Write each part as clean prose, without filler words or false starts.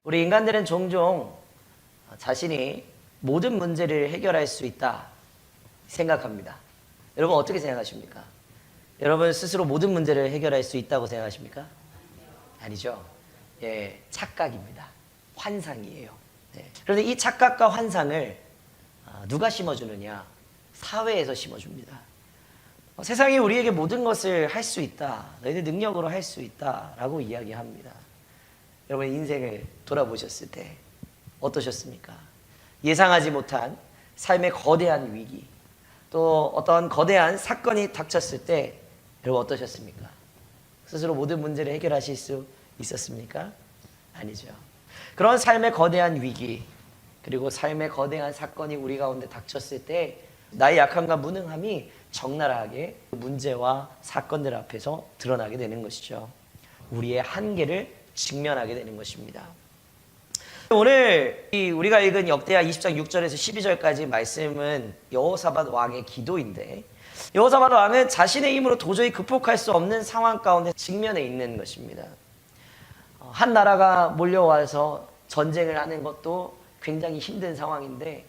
우리 인간들은 종종 자신이 모든 문제를 해결할 수 있다 생각합니다. 여러분 어떻게 생각하십니까? 여러분 스스로 모든 문제를 해결할 수 있다고 생각하십니까? 아니죠. 예, 착각입니다. 환상이에요. 네. 그런데 이 착각과 환상을 누가 심어주느냐? 사회에서 심어줍니다. 세상이 우리에게 모든 것을 할 수 있다. 너희들 능력으로 할 수 있다. 라고 이야기합니다. 여러분 인생을 돌아보셨을 때 어떠셨습니까? 예상하지 못한 삶의 거대한 위기, 또 어떤 거대한 사건이 닥쳤을 때 여러분 어떠셨습니까? 스스로 모든 문제를 해결하실 수 있었습니까? 아니죠. 그런 삶의 거대한 위기, 그리고 삶의 거대한 사건이 우리 가운데 닥쳤을 때 나의 약함과 무능함이 적나라하게 문제와 사건들 앞에서 드러나게 되는 것이죠. 우리의 한계를 직면하게 되는 것입니다. 오늘 우리가 읽은 역대하 20장 6절에서 12절까지 말씀은 여호사밧 왕의 기도인데, 여호사밧 왕은 자신의 힘으로 도저히 극복할 수 없는 상황 가운데 직면해 있는 것입니다. 한 나라가 몰려와서 전쟁을 하는 것도 굉장히 힘든 상황인데,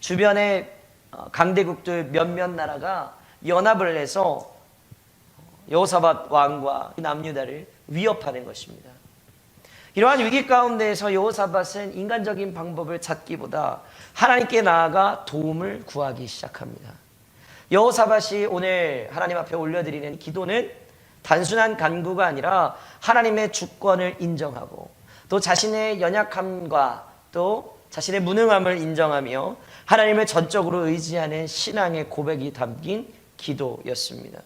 주변에 강대국들 몇몇 나라가 연합을 해서 여호사밧 왕과 남유다를 위협하는 것입니다. 이러한 위기 가운데에서 여호사밧은 인간적인 방법을 찾기보다 하나님께 나아가 도움을 구하기 시작합니다. 여호사밧이 오늘 하나님 앞에 올려드리는 기도는 단순한 간구가 아니라 하나님의 주권을 인정하고 또 자신의 연약함과 또 자신의 무능함을 인정하며 하나님을 전적으로 의지하는 신앙의 고백이 담긴 기도였습니다.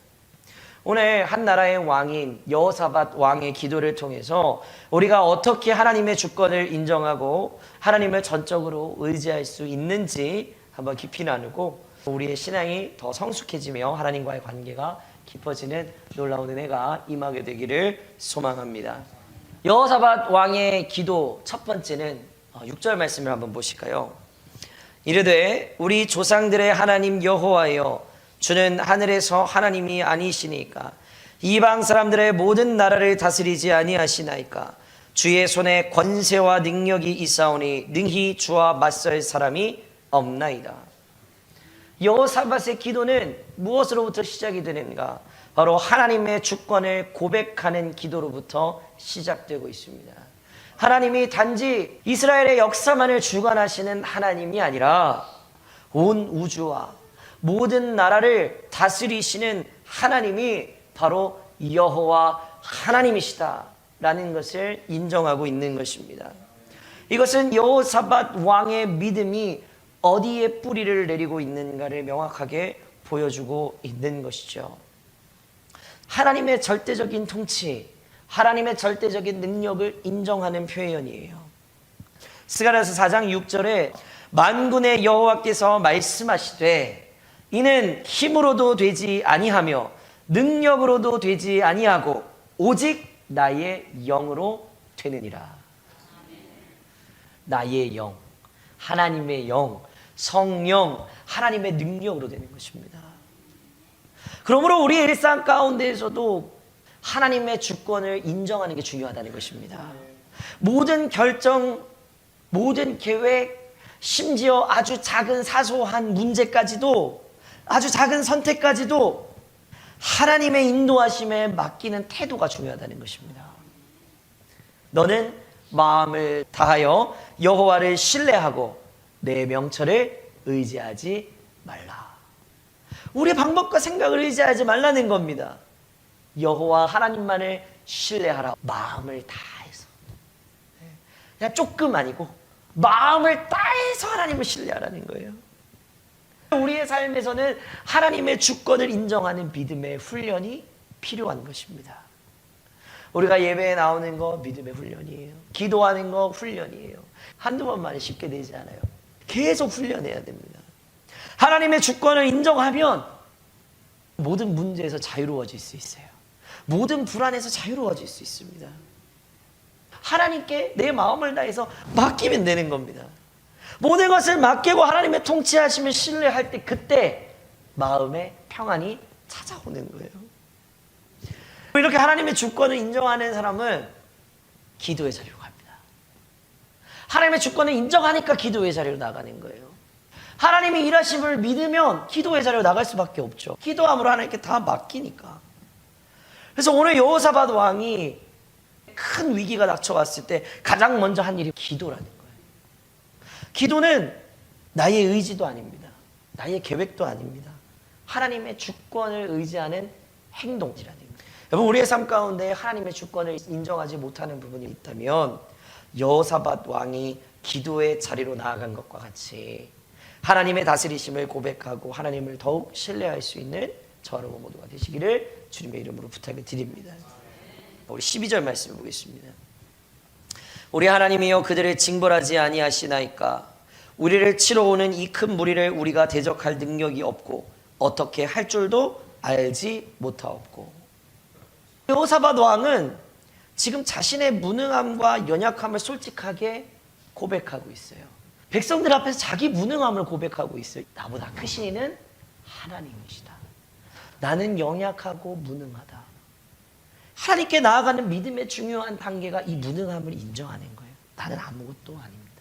오늘 한 나라의 왕인 여호사밧 왕의 기도를 통해서 우리가 어떻게 하나님의 주권을 인정하고 하나님을 전적으로 의지할 수 있는지 한번 깊이 나누고 우리의 신앙이 더 성숙해지며 하나님과의 관계가 깊어지는 놀라운 은혜가 임하게 되기를 소망합니다. 여호사밧 왕의 기도 첫 번째는 6절 말씀을 한번 보실까요? 이르되 우리 조상들의 하나님 여호와여, 주는 하늘에서 하나님이 아니시니까 이방 사람들의 모든 나라를 다스리지 아니하시나이까. 주의 손에 권세와 능력이 있사오니 능히 주와 맞설 사람이 없나이다. 여호사밧의 기도는 무엇으로부터 시작이 되는가? 바로 하나님의 주권을 고백하는 기도로부터 시작되고 있습니다. 하나님이 단지 이스라엘의 역사만을 주관하시는 하나님이 아니라 온 우주와 모든 나라를 다스리시는 하나님이 바로 여호와 하나님이시다라는 것을 인정하고 있는 것입니다. 이것은 여호사밧 왕의 믿음이 어디에 뿌리를 내리고 있는가를 명확하게 보여주고 있는 것이죠. 하나님의 절대적인 통치, 하나님의 절대적인 능력을 인정하는 표현이에요. 스가랴서 4장 6절에 만군의 여호와께서 말씀하시되 이는 힘으로도 되지 아니하며 능력으로도 되지 아니하고 오직 나의 영으로 되느니라. 나의 영, 하나님의 영, 성령, 하나님의 능력으로 되는 것입니다. 그러므로 우리의 일상 가운데에서도 하나님의 주권을 인정하는 게 중요하다는 것입니다. 모든 결정, 모든 계획, 심지어 아주 작은 사소한 문제까지도, 아주 작은 선택까지도 하나님의 인도하심에 맡기는 태도가 중요하다는 것입니다. 너는 마음을 다하여 여호와를 신뢰하고 내 명철을 의지하지 말라. 우리의 방법과 생각을 의지하지 말라는 겁니다. 여호와 하나님만을 신뢰하라. 마음을 다해서, 그냥 조금 아니고 마음을 다해서 하나님을 신뢰하라는 거예요. 우리의 삶에서는 하나님의 주권을 인정하는 믿음의 훈련이 필요한 것입니다. 우리가 예배에 나오는 거 믿음의 훈련이에요. 기도하는 거 훈련이에요. 한두 번만에 쉽게 되지 않아요. 계속 훈련해야 됩니다. 하나님의 주권을 인정하면 모든 문제에서 자유로워질 수 있어요. 모든 불안에서 자유로워질 수 있습니다. 하나님께 내 마음을 다해서 맡기면 되는 겁니다. 모든 것을 맡기고 하나님의 통치하심을 신뢰할 때 그때 마음의 평안이 찾아오는 거예요. 이렇게 하나님의 주권을 인정하는 사람은 기도의 자유가 합니다. 하나님의 주권을 인정하니까 기도의 자리로 나가는 거예요. 하나님이 일하심을 믿으면 기도의 자리로 나갈 수밖에 없죠. 기도함으로 하나님께 다 맡기니까. 그래서 오늘 여호사밧 왕이 큰 위기가 닥쳐왔을 때 가장 먼저 한 일이 기도라는 거예요. 기도는 나의 의지도 아닙니다. 나의 계획도 아닙니다. 하나님의 주권을 의지하는 행동이라는 거예요. 여러분, 우리의 삶 가운데 하나님의 주권을 인정하지 못하는 부분이 있다면 여호사밧 왕이 기도의 자리로 나아간 것과 같이 하나님의 다스리심을 고백하고 하나님을 더욱 신뢰할 수 있는 저와 여러분 모두가 되시기를 주님의 이름으로 부탁을 드립니다. 우리 12절 말씀을 보겠습니다. 우리 하나님이여 그들을 징벌하지 아니하시나이까. 우리를 치러 오는 이 큰 무리를 우리가 대적할 능력이 없고 어떻게 할 줄도 알지 못하옵고. 여호사밧 왕은 지금 자신의 무능함과 연약함을 솔직하게 고백하고 있어요. 백성들 앞에서 자기 무능함을 고백하고 있어요. 나보다 크신 이는 하나님이시다. 나는 연약하고 무능하다. 하나님께 나아가는 믿음의 중요한 단계가 이 무능함을 인정하는 거예요. 나는 아무것도 아닙니다.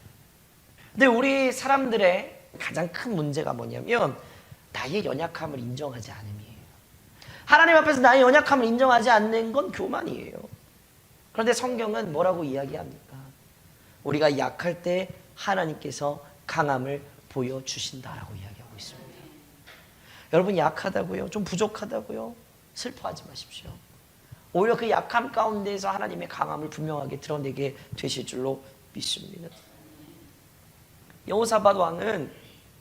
근데 우리 사람들의 가장 큰 문제가 뭐냐면 나의 연약함을 인정하지 않음이에요. 하나님 앞에서 나의 연약함을 인정하지 않는 건 교만이에요. 그런데 성경은 뭐라고 이야기합니까? 우리가 약할 때 하나님께서 강함을 보여주신다라고 이야기하고 있습니다. 여러분, 약하다고요? 좀 부족하다고요? 슬퍼하지 마십시오. 오히려 그 약함 가운데에서 하나님의 강함을 분명하게 드러내게 되실 줄로 믿습니다. 여호사밧 왕은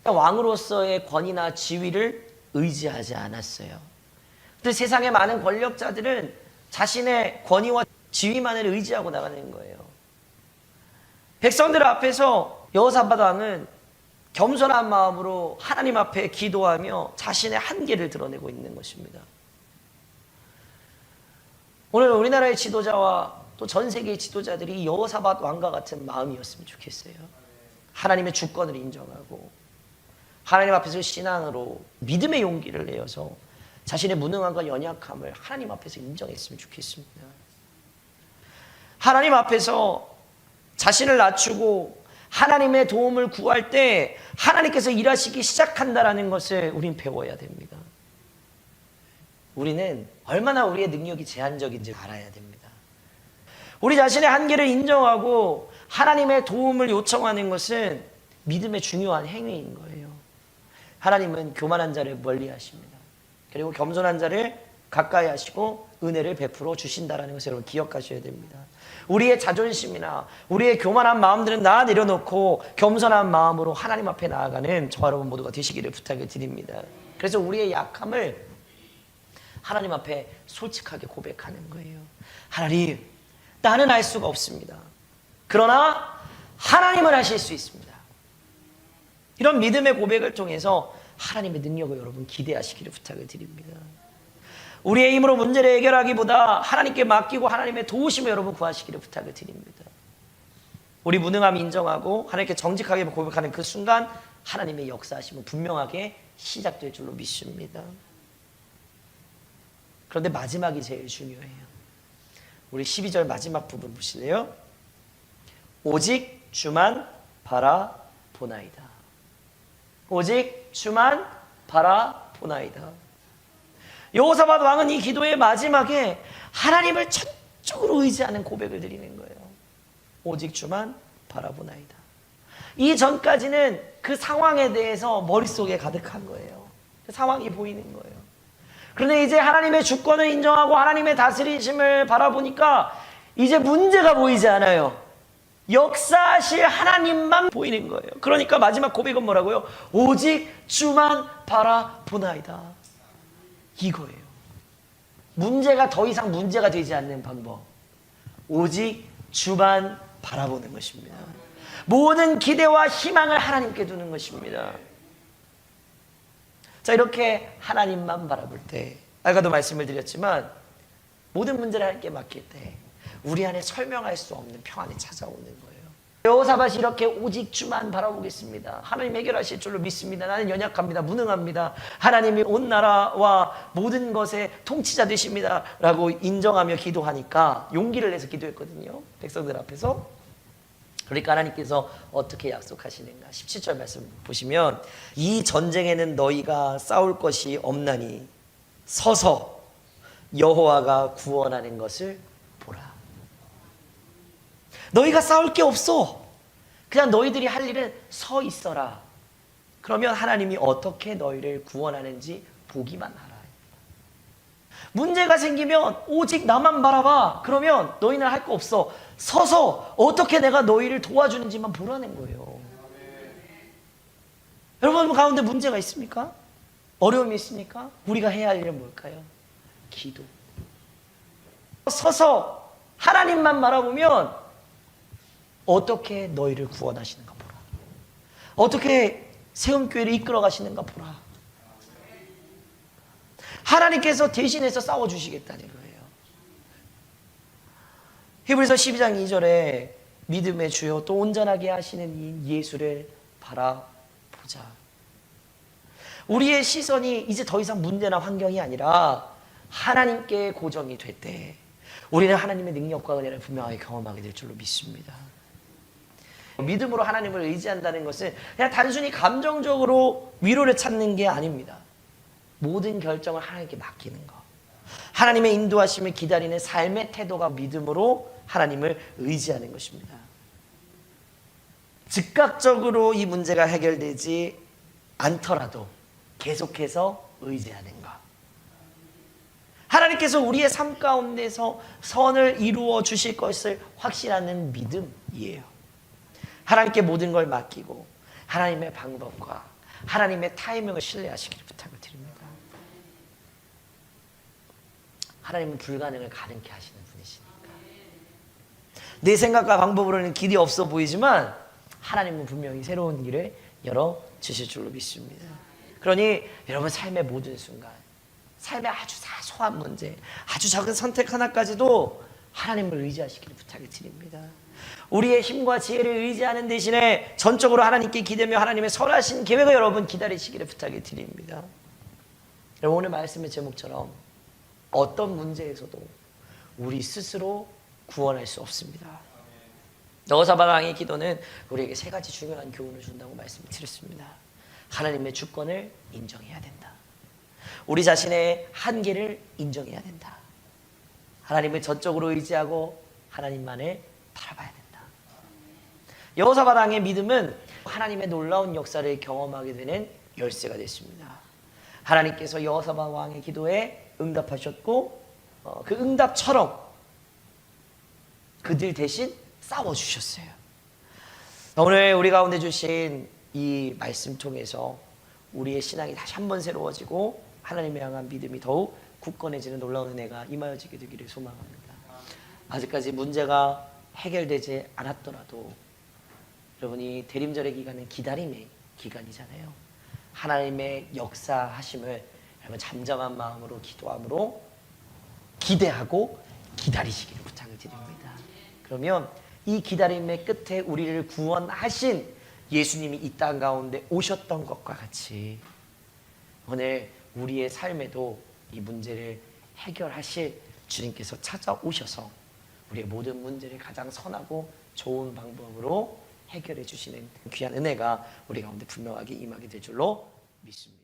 왕으로서의 권위나 지위를 의지하지 않았어요. 근데 세상의 많은 권력자들은 자신의 권위와 지위만을 의지하고 나가는 거예요. 백성들 앞에서 여호사밧 왕은 겸손한 마음으로 하나님 앞에 기도하며 자신의 한계를 드러내고 있는 것입니다. 오늘 우리나라의 지도자와 또 전 세계의 지도자들이 여호사밧 왕과 같은 마음이었으면 좋겠어요. 하나님의 주권을 인정하고 하나님 앞에서 신앙으로 믿음의 용기를 내어서 자신의 무능함과 연약함을 하나님 앞에서 인정했으면 좋겠습니다. 하나님 앞에서 자신을 낮추고 하나님의 도움을 구할 때 하나님께서 일하시기 시작한다는 것을 우린 배워야 됩니다. 우리는 얼마나 우리의 능력이 제한적인지 알아야 됩니다. 우리 자신의 한계를 인정하고 하나님의 도움을 요청하는 것은 믿음의 중요한 행위인 거예요. 하나님은 교만한 자를 멀리 하십니다. 그리고 겸손한 자를 가까이 하시고 은혜를 베풀어 주신다는 것을 여러분 기억하셔야 됩니다. 우리의 자존심이나 우리의 교만한 마음들은 다 내려놓고 겸손한 마음으로 하나님 앞에 나아가는 저와 여러분 모두가 되시기를 부탁을 드립니다. 그래서 우리의 약함을 하나님 앞에 솔직하게 고백하는 거예요. 하나님, 나는 알 수가 없습니다. 그러나 하나님은 하실 수 있습니다. 이런 믿음의 고백을 통해서 하나님의 능력을 여러분 기대하시기를 부탁을 드립니다. 우리의 힘으로 문제를 해결하기보다 하나님께 맡기고 하나님의 도우심을 여러분 구하시기를 부탁을 드립니다. 우리 무능함 인정하고 하나님께 정직하게 고백하는 그 순간 하나님의 역사하심은 분명하게 시작될 줄로 믿습니다. 그런데 마지막이 제일 중요해요. 우리 12절 마지막 부분 보실래요? 오직 주만 바라보나이다. 오직 주만 바라보나이다. 여호사밧 왕은 이 기도의 마지막에 하나님을 전적으로 의지하는 고백을 드리는 거예요. 오직 주만 바라보나이다. 이전까지는 그 상황에 대해서 머릿속에 가득한 거예요. 그 상황이 보이는 거예요. 그런데 이제 하나님의 주권을 인정하고 하나님의 다스리심을 바라보니까 이제 문제가 보이지 않아요. 역사하실 하나님만 보이는 거예요. 그러니까 마지막 고백은 뭐라고요? 오직 주만 바라보나이다. 이거예요. 문제가 더 이상 문제가 되지 않는 방법. 오직 주만 바라보는 것입니다. 모든 기대와 희망을 하나님께 두는 것입니다. 자, 이렇게 하나님만 바라볼 때, 아까도 말씀을 드렸지만 모든 문제를 하나님께 맡길 때 우리 안에 설명할 수 없는 평안이 찾아오는 거예요. 여호사밧이 이렇게 오직 주만 바라보겠습니다. 하나님 해결하실 줄로 믿습니다. 나는 연약합니다. 무능합니다. 하나님이 온 나라와 모든 것의 통치자 되십니다. 라고 인정하며 기도하니까 용기를 내서 기도했거든요. 백성들 앞에서. 그러니까 하나님께서 어떻게 약속하시는가? 17절 말씀 보시면 이 전쟁에는 너희가 싸울 것이 없나니 서서 여호와가 구원하는 것을 보라. 너희가 싸울 게 없어. 그냥 너희들이 할 일은 서 있어라. 그러면 하나님이 어떻게 너희를 구원하는지 보기만 하라. 문제가 생기면 오직 나만 바라봐. 그러면 너희는 할 거 없어. 서서 어떻게 내가 너희를 도와주는지만 보라는 거예요. 여러분 가운데 문제가 있습니까? 어려움이 있습니까? 우리가 해야 할 일은 뭘까요? 기도. 서서 하나님만 바라보면 어떻게 너희를 구원하시는가 보라. 어떻게 세움교회를 이끌어 가시는가 보라. 하나님께서 대신해서 싸워주시겠다는 거예요. 히브리서 12장 2절에 믿음의 주요 또 온전하게 하시는 이 예수를 바라보자. 우리의 시선이 이제 더 이상 문제나 환경이 아니라 하나님께 고정이 될 때 우리는 하나님의 능력과 은혜를 분명하게 경험하게 될 줄로 믿습니다. 믿음으로 하나님을 의지한다는 것은 그냥 단순히 감정적으로 위로를 찾는 게 아닙니다. 모든 결정을 하나님께 맡기는 것, 하나님의 인도하심을 기다리는 삶의 태도가 믿음으로 하나님을 의지하는 것입니다. 즉각적으로 이 문제가 해결되지 않더라도 계속해서 의지하는 것. 하나님께서 우리의 삶 가운데서 선을 이루어 주실 것을 확신하는 믿음이에요. 하나님께 모든 걸 맡기고 하나님의 방법과 하나님의 타이밍을 신뢰하시기를 부탁을 드립니다. 하나님은 불가능을 가능케 하시는 분이시니까. 내 생각과 방법으로는 길이 없어 보이지만 하나님은 분명히 새로운 길을 열어주실 줄로 믿습니다. 그러니 여러분 삶의 모든 순간, 삶의 아주 사소한 문제, 아주 작은 선택 하나까지도 하나님을 의지하시기를 부탁을 드립니다. 우리의 힘과 지혜를 의지하는 대신에 전적으로 하나님께 기대며 하나님의 선하신 계획을 여러분 기다리시기를 부탁을 드립니다. 여러분 오늘 말씀의 제목처럼 어떤 문제에서도 우리 스스로 구원할 수 없습니다. 여호사밧 왕의 기도는 우리에게 세 가지 중요한 교훈을 준다고 말씀을 드렸습니다. 하나님의 주권을 인정해야 된다. 우리 자신의 한계를 인정해야 된다. 하나님을 전적으로 의지하고 하나님만을 바라봐야 된다. 여호사밧 왕의 믿음은 하나님의 놀라운 역사를 경험하게 되는 열쇠가 됐습니다. 하나님께서 여호사밧 왕의 기도에 응답하셨고 그 응답처럼 그들 대신 싸워주셨어요. 오늘 우리 가운데 주신 이 말씀 통해서 우리의 신앙이 다시 한번 새로워지고 하나님을 향한 믿음이 더욱 굳건해지는 놀라운 은혜가 임하여지게 되기를 소망합니다. 아직까지 문제가 해결되지 않았더라도 여러분이 대림절의 기간은 기다림의 기간이잖아요. 하나님의 역사하심을 여러분 잠잠한 마음으로 기도함으로 기대하고 기다리시기를 부탁을 드립니다. 그러면 이 기다림의 끝에 우리를 구원하신 예수님이 이 땅 가운데 오셨던 것과 같이 오늘 우리의 삶에도 이 문제를 해결하실 주님께서 찾아오셔서 우리의 모든 문제를 가장 선하고 좋은 방법으로 해결해 주시는 귀한 은혜가 우리 가운데 분명하게 임하게 될 줄로 믿습니다.